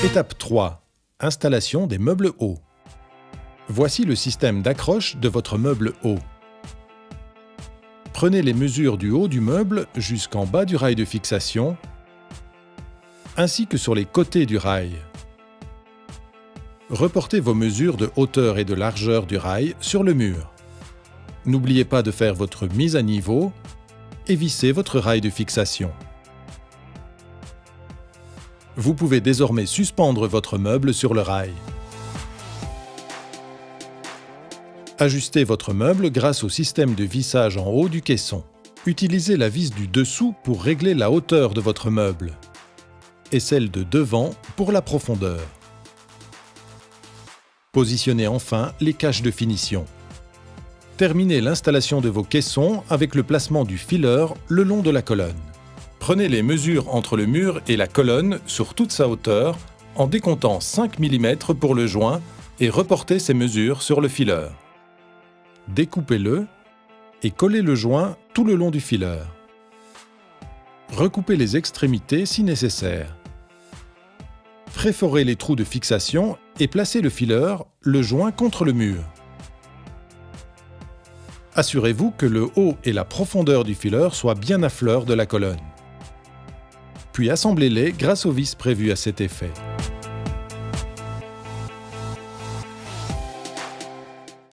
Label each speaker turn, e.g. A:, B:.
A: Étape 3. Installation des meubles hauts. Voici le système d'accroche de votre meuble haut. Prenez les mesures du haut du meuble jusqu'en bas du rail de fixation, ainsi que sur les côtés du rail. Reportez vos mesures de hauteur et de largeur du rail sur le mur. N'oubliez pas de faire votre mise à niveau et vissez votre rail de fixation. Vous pouvez désormais suspendre votre meuble sur le rail. Ajustez votre meuble grâce au système de vissage en haut du caisson. Utilisez la vis du dessous pour régler la hauteur de votre meuble et celle de devant pour la profondeur. Positionnez enfin les caches de finition. Terminez l'installation de vos caissons avec le placement du filer le long de la colonne. Prenez les mesures entre le mur et la colonne sur toute sa hauteur en décomptant 5 mm pour le joint et reportez ces mesures sur le filer. Découpez-le et collez le joint tout le long du filer. Recoupez les extrémités si nécessaire. Préforez les trous de fixation et placez le filer, le joint contre le mur. Assurez-vous que le haut et la profondeur du filer soient bien à fleur de la colonne. Puis assemblez-les grâce aux vis prévues à cet effet.